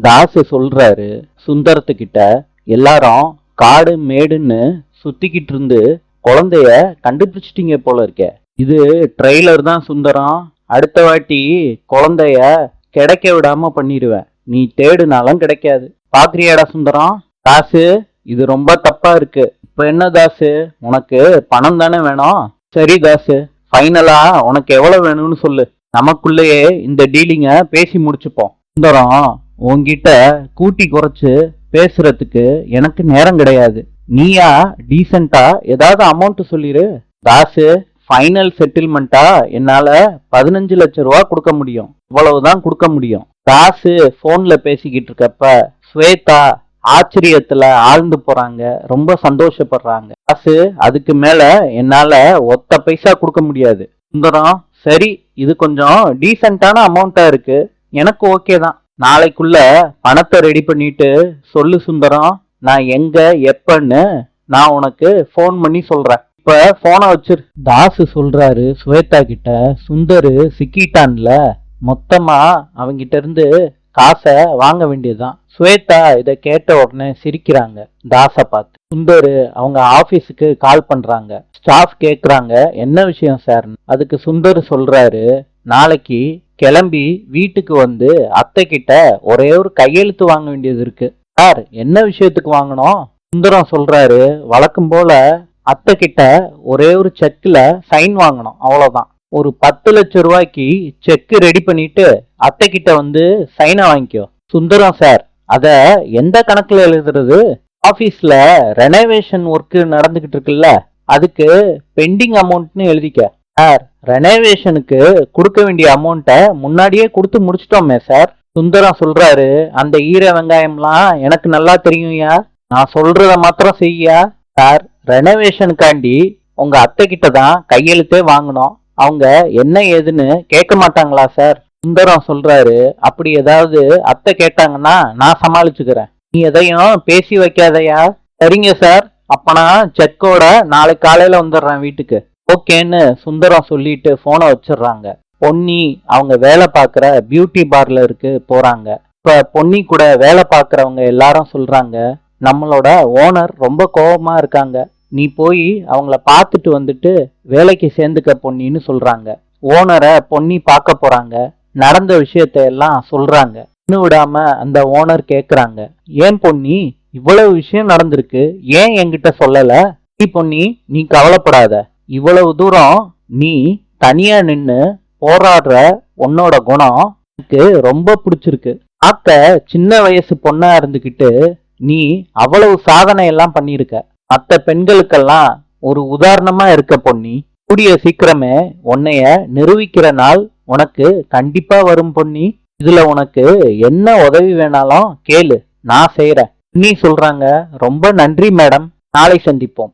தாசு சொல்றாரு சுந்தரத்துக்கிட்ட, எல்லாரும் காடு மேடுன்னு சுத்திக்கிட்டு இருந்து குழந்தைய கண்டுபிடிச்சிட்டீங்க போல இருக்கே. இது ட்ரெய்லர் தான் சுந்தரம். அடுத்த வாட்டி குழந்தைய கிடைக்க விடாம பண்ணிடுவேன். நீ தேடுனாலும் கிடைக்காது. பாக்குறியாடா சுந்தரம்? தாசு, இது ரொம்ப தப்பா இருக்கு. இப்ப என்ன தாசு, உனக்கு பணம் தானே வேணும்? சரி தாசு, ஃபைனலா உனக்கு எவ்வளவு வேணும்னு சொல்லு. நமக்குள்ளேயே இந்த டீலிங்க பேசி முடிச்சுப்போம். சுந்தரம், உன்கிட்ட கூட்டி குறைச்சு பேசுறதுக்கு எனக்கு நேரம் கிடையாது. நீயா டீசெண்டா ஏதாவது அமௌண்ட் சொல்லிரு. தாசு, ஃபைனல் செட்டில்மெண்டா என்னால 15 லட்சம் ரூபா கொடுக்க முடியும். இவ்வளவுதான் கொடுக்க முடியும். தாசு போன்ல பேசிக்கிட்டு இருக்கப்ப ஸ்வேதா ஆச்சரியத்துல ஆழ்ந்து போறாங்க, ரொம்ப சந்தோஷப்படுறாங்க. தாசு, அதுக்கு மேல என்னால ஒத்த பைசா கொடுக்க முடியாது. சுந்தரம், சரி, இது கொஞ்சம் டீசென்டான அமௌண்டா இருக்கு, எனக்கு ஓகே தான். நாளைக்குள்ள பணத்தை ரெடி பண்ணிட்டு சொல்லு சுந்தரம். நான் எங்க எப்பன்னு நான் உனக்கு போன் பண்ணி சொல்றேன். இப்ப போனை வச்சிரு. தாசு சொல்றாரு ஸ்வேதா கிட்ட, சுந்தரு சிக்கிட்டான்ல, மொத்தமா அவங்கிட்ட இருந்து காசை வாங்க வேண்டியதுதான். ஸ்வேதா இதை கேட்ட உடனே சிரிக்கிறாங்க தாச பார்த்து. சுந்தரு அவங்க ஆபீஸுக்கு கால் பண்றாங்க. ஸ்டாஃப் கேக்குறாங்க, என்ன விஷயம் சார்? அதுக்கு சுந்தர் சொல்றாரு, நாளைக்கு கிளம்பி வீட்டுக்கு வந்து அத்தை கிட்ட ஒரே ஒரு கையெழுத்து வாங்க வேண்டியது இருக்கு. சார், என்ன விஷயத்துக்கு வாங்கணும்? சுந்தரம் சொல்றாரு, வழக்கம் போல அத்தை கிட்ட ஒரே ஒரு செக்ல சைன் வாங்கணும், அவ்வளவுதான். ஒரு 10 லட்சம் ரூபாய்க்கு செக் ரெடி பண்ணிட்டு அத்தை கிட்ட வந்து சைனை வாங்கிக்கோ. சுந்தரம், சார், அத எந்த கணக்குல எழுதுறது? ஆபீஸ்ல ரெனோவேஷன் ஒர்க் நடந்துகிட்டு இருக்குல்ல, அதுக்கு பெண்டிங் அமௌண்ட்னு எழுதிக்க. சார், ரெனோவேஷனுக்கு கொடுக்க வேண்டிய அமௌண்ட்டை முன்னாடியே கொடுத்து முடிச்சிட்டோமே சார். சுந்தரம் சொல்றாரு, அந்த ஈர வெங்காயம்லாம் எனக்கு நல்லா தெரியும்யா, நான் சொல்றத மாத்திரம் செய்யா. சார், ரெனோவேஷனுக்காண்டி உங்க அத்தை கிட்ட தான் கையெழுத்தே வாங்கணும். அவங்க என்ன ஏதுன்னு கேட்க மாட்டாங்களா சார்? சுந்தரம் சொல்றாரு, அப்படி ஏதாவது அத்தை கேட்டாங்கன்னா நான் சமாளிச்சுக்கிறேன், நீ எதையும் பேசி வைக்காதயா. சரிங்க சார், அப்பனா செக்கோட நாளை காலையில வந்துடுறேன் வீட்டுக்கு. ஓகேன்னு சுந்தரம் சொல்லிட்டு போனை வச்சிடுறாங்க. பொன்னி அவங்க வேலை பார்க்குற பியூட்டி பார்லருக்கு போறாங்க. இப்ப பொன்னி கூட வேலை பார்க்குறவங்க எல்லாரும் சொல்றாங்க, நம்மளோட ஓனர் ரொம்ப கோபமா இருக்காங்க, நீ போய் அவங்கள பார்த்துட்டு வந்துட்டு வேலைக்கு சேர்ந்துக்க பொன்னின்னு சொல்றாங்க. ஓனரை பொன்னி பார்க்க போறாங்க. நடந்த விஷயத்த எல்லாம் சொல்றாங்க. இன்னும் விடாம அந்த ஓனர் கேக்குறாங்க, ஏன் பொன்னி, இவ்வளவு விஷயம் நடந்திருக்கு, ஏன் என்கிட்ட சொல்லல? நீ பொன்னி, நீ கவலைப்படாத, இவ்வளவு தூரம் நீ தனியா நின்னு போராடுற உன்னோட குணம் எனக்கு ரொம்ப பிடிச்சிருக்கு. ஆக்க சின்ன வயசு பொண்ணா இருந்துகிட்டு நீ அவ்வளவு சாதனை எல்லாம் பண்ணிருக்க. மற்ற பெண்களுக்கெல்லாம் ஒரு உதாரணமா இருக்க பொன்னி. கூடிய சீக்கிரமே உன்னைய நிரூபிக்கிற நாள் உனக்கு கண்டிப்பா வரும் பொன்னி. இதுல உனக்கு என்ன உதவி வேணாலும் கேளு, நான் செய்யறேன். நீ சொல்றாங்க, ரொம்ப நன்றி மேடம், நாளை சந்திப்போம்.